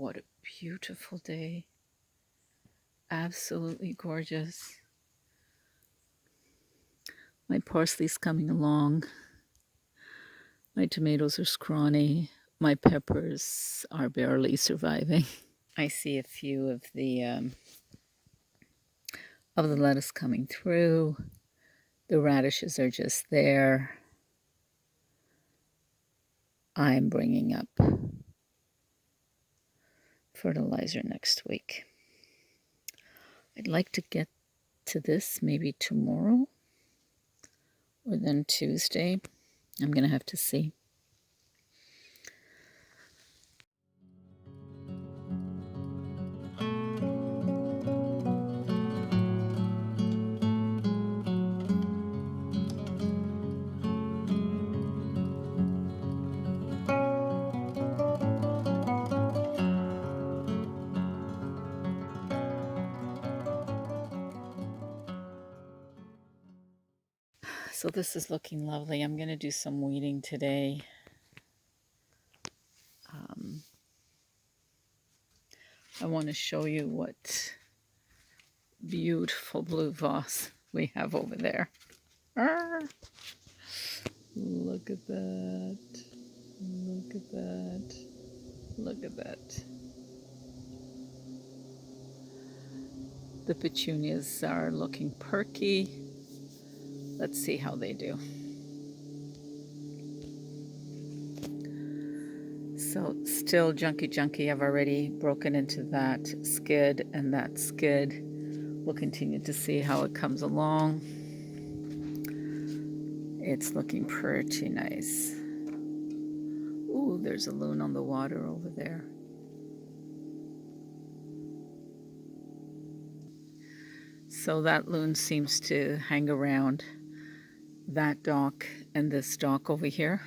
what a beautiful day. Absolutely gorgeous. My parsley's coming along. My tomatoes are scrawny. My peppers are barely surviving. I see a few of the lettuce coming through. The radishes are just there. I'm bringing up fertilizer next week. I'd like to get to this maybe tomorrow or then Tuesday. I'm going to have to see. So this is looking lovely. I'm going to do some weeding today. I want to show you what beautiful blue vase we have over there. Look at that. Look at that. Look at that. The petunias are looking perky. Let's see how they do. So still junky. I've already broken into that skid and that skid. We'll continue to see how it comes along. It's looking pretty nice. Ooh, there's a loon on the water over there. So that loon seems to hang around that dock and this dock over here.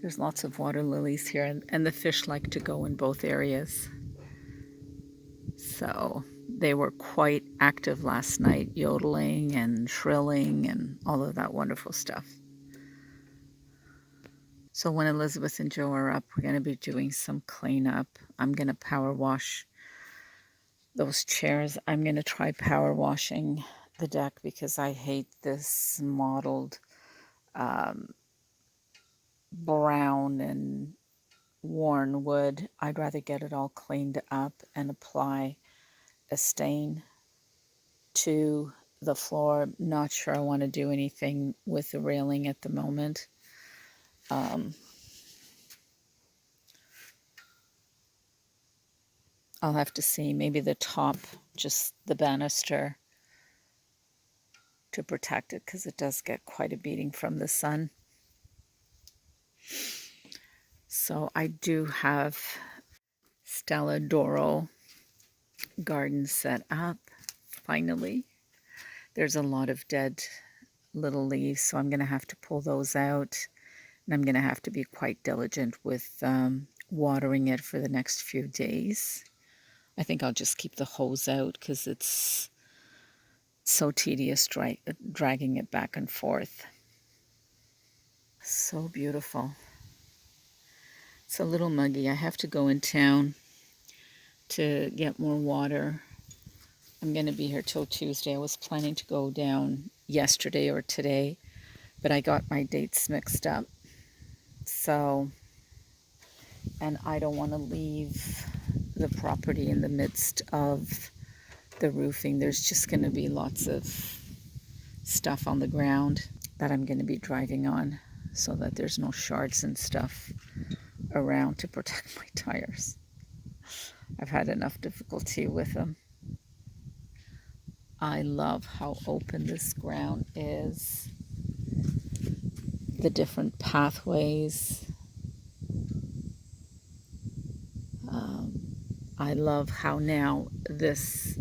There's lots of water lilies here, and the fish like to go in both areas. So they were quite active last night, yodeling and shrilling and all of that wonderful stuff. So when Elizabeth and Joe are up, we're going to be doing some cleanup. I'm going to power wash those chairs. I'm going to try power washing the deck because I hate this mottled brown and worn wood. I'd rather get it all cleaned up and apply a stain to the floor. Not sure I want to do anything with the railing at the moment. I'll have to see. Maybe the top, just the banister to protect it, because it does get quite a beating from the sun. So I do have Stella Doro garden set up, finally. There's a lot of dead little leaves, so I'm going to have to pull those out. And I'm going to have to be quite diligent with watering it for the next few days. I think I'll just keep the hose out because it's so tedious dragging it back and forth. So beautiful. It's a little muggy. I have to go in town to get more water. I'm going to be here till Tuesday. I was planning to go down yesterday or today, but I got my dates mixed up. So, and I don't want to leave the property in the midst of the roofing. There's just going to be lots of stuff on the ground that I'm going to be driving on so that there's no shards and stuff around to protect my tires. I've had enough difficulty with them. I love how open this ground is. The different pathways. I love how now these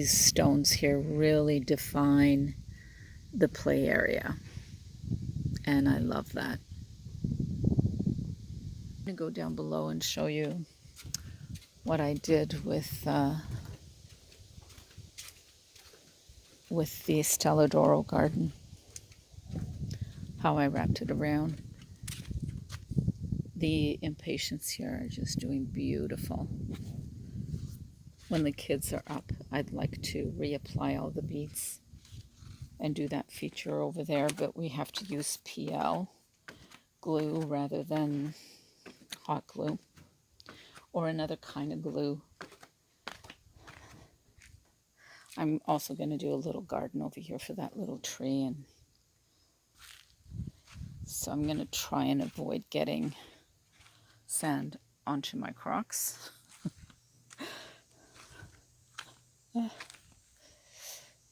stones here really define the play area. And I love that. I'm going to go down below and show you what I did with the Stella Doro garden. How I wrapped it around. The impatiens here are just doing beautiful. When the kids are up, I'd like to reapply all the beads and do that feature over there, but we have to use PL glue rather than hot glue or another kind of glue. I'm also going to do a little garden over here for that little tree, and so I'm going to try and avoid getting sand onto my Crocs.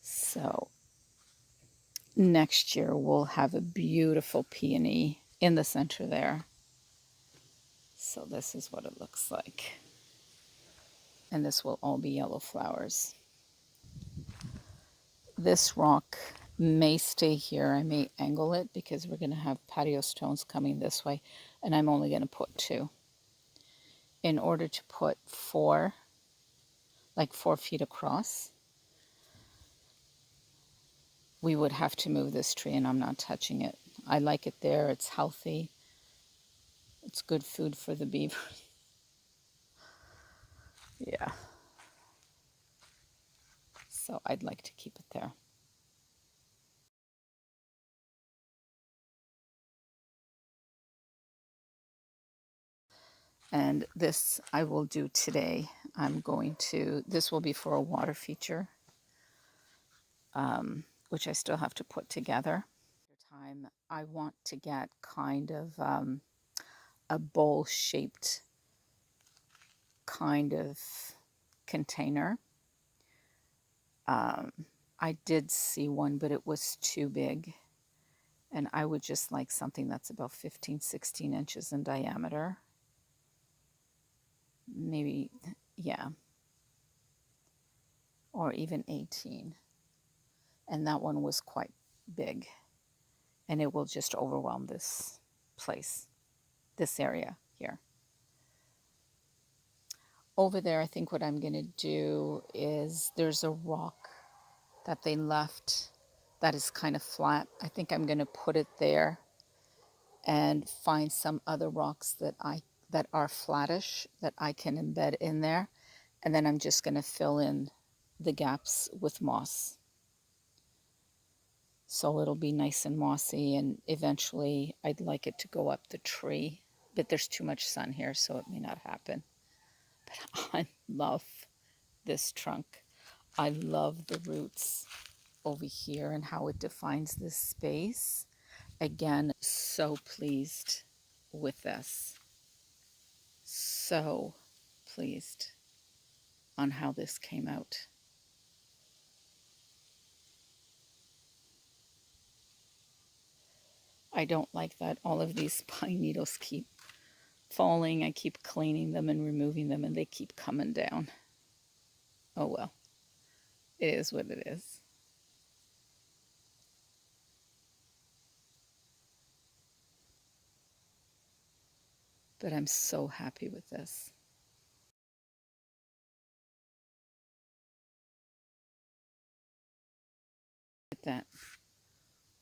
So next year we'll have a beautiful peony in the center there. So this is what it looks like. And this will all be yellow flowers. This rock may stay here. I may angle it because we're going to have patio stones coming this way, and I'm only going to put 2. In order to put 4, like 4 feet across, we would have to move this tree, and I'm not touching it. I like it there. It's healthy. It's good food for the beavers. Yeah. So I'd like to keep it there. And this I will do today. This will be for a water feature, which I still have to put together. Time I want to get kind of a bowl-shaped kind of container. I did see one, but it was too big. And I would just like something that's about 15, 16 inches in diameter. Maybe, yeah. Or even 18. And that one was quite big. And it will just overwhelm this place, this area here. Over there, I think what I'm going to do is there's a rock that they left that is kind of flat. I think I'm going to put it there and find some other rocks that are flattish that I can embed in there. And then I'm just going to fill in the gaps with moss. So it'll be nice and mossy, and eventually I'd like it to go up the tree. But there's too much sun here, so it may not happen. But I love this trunk. I love the roots over here and how it defines this space. Again, so pleased with this. So pleased on how this came out. I don't like that all of these pine needles keep falling. I keep cleaning them and removing them, and they keep coming down. Oh well, it is what it is. But I'm so happy with this. Look at that.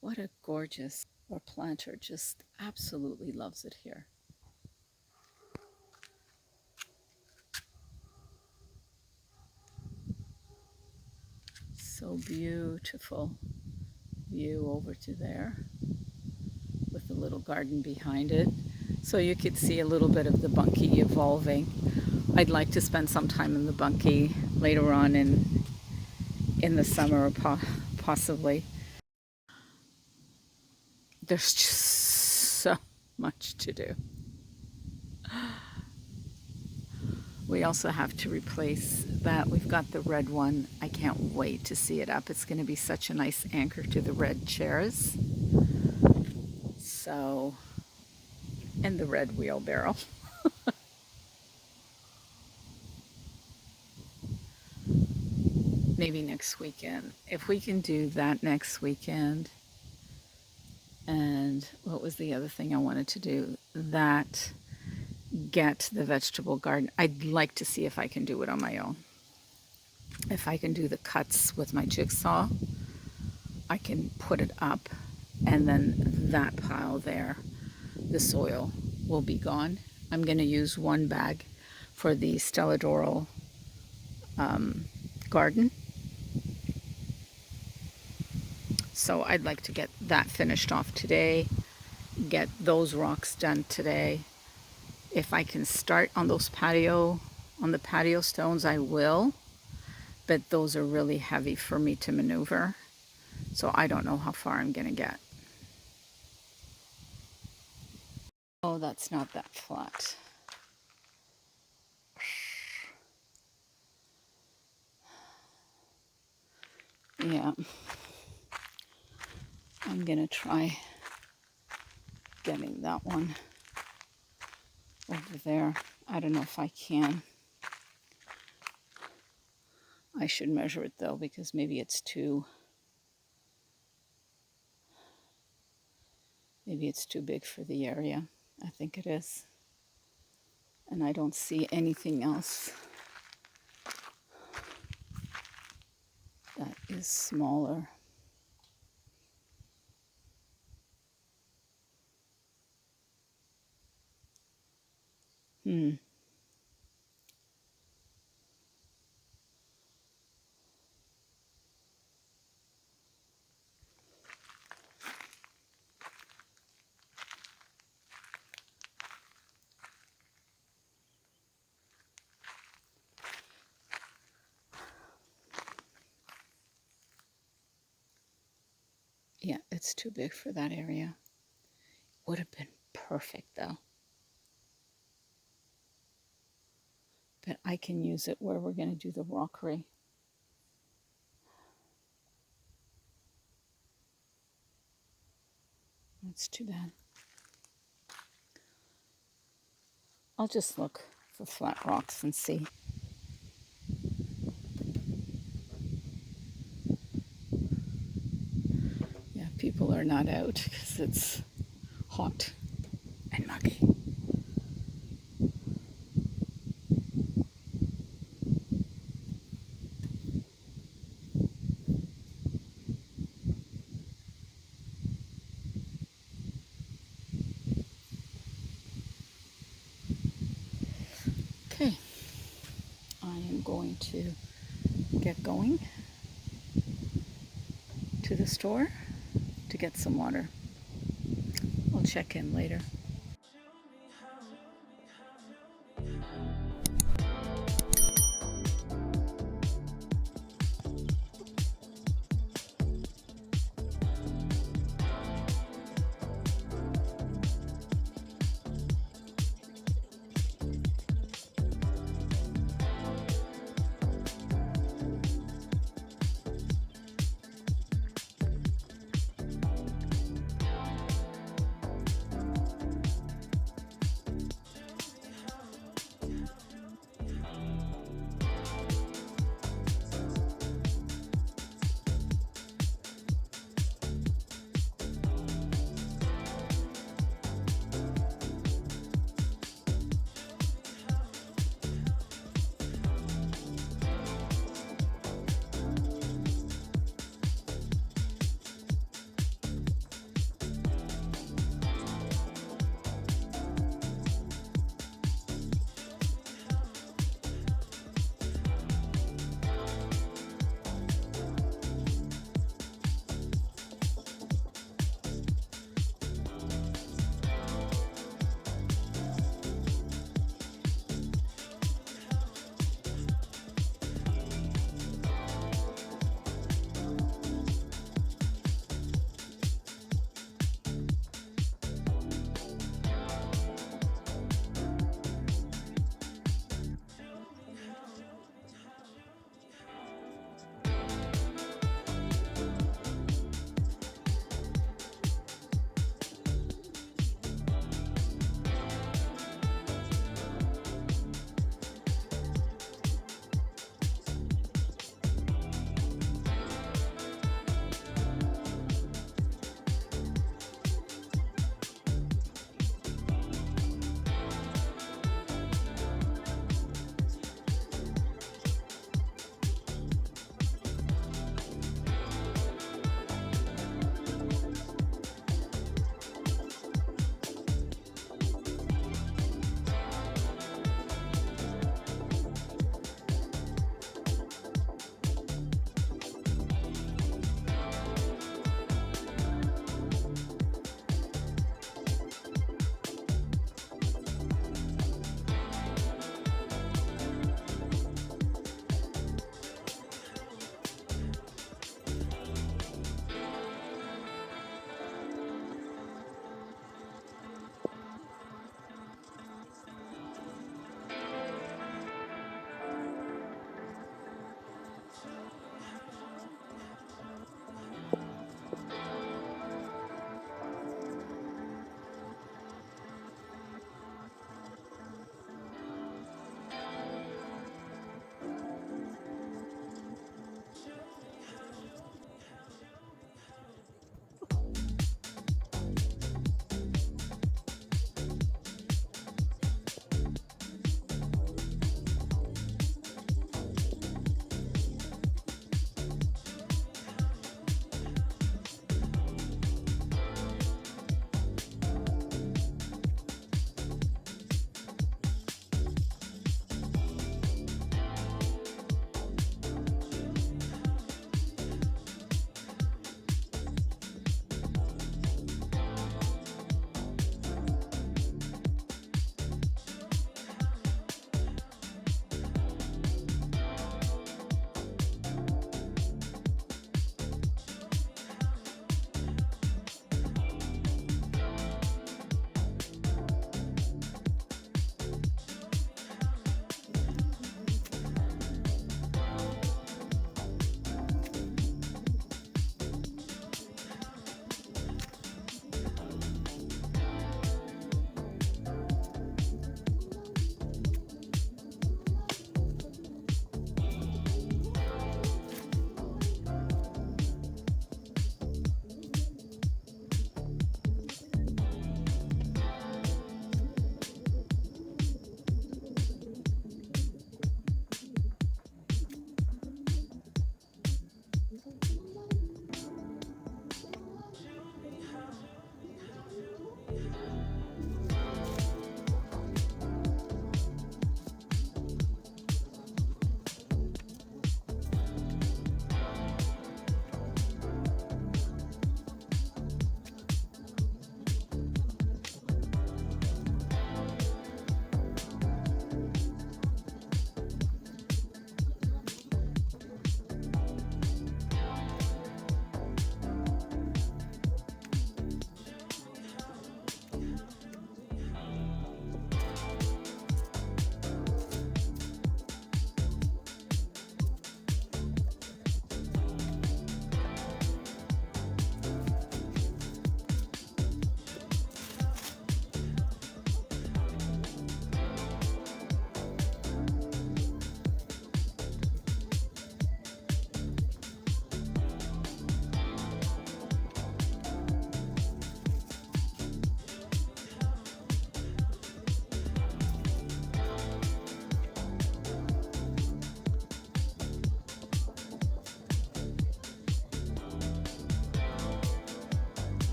What a gorgeous, our planter just absolutely loves it here. So beautiful view over to there with the little garden behind it. So you could see a little bit of the bunkie evolving. I'd like to spend some time in the bunkie later on in the summer, or possibly. There's just so much to do. We also have to replace that. We've got the red one. I can't wait to see it up. It's going to be such a nice anchor to the red chairs. So, and the red wheelbarrow. Maybe next weekend. If we can do that next weekend. And what was the other thing I wanted to do? That, get the vegetable garden. I'd like to see if I can do it on my own. If I can do the cuts with my jigsaw, I can put it up, and then that pile there, the soil, will be gone. I'm going to use one bag for the Stelladoro garden. So I'd like to get that finished off today, get those rocks done today. If I can start on those on the patio stones, I will, but those are really heavy for me to maneuver. So I don't know how far I'm going to get. Oh, that's not that flat. Yeah. I'm going to try getting that one over there. I don't know if I can. I should measure it though, because maybe it's too big for the area. I think it is. And I don't see anything else that is smaller. Yeah, it's too big for that area. Would have been perfect though. But I can use it where we're going to do the rockery. That's too bad. I'll just look for flat rocks and see. Yeah, people are not out because it's hot and muggy. Okay, I am going to get going to the store to get some water. I'll check in later.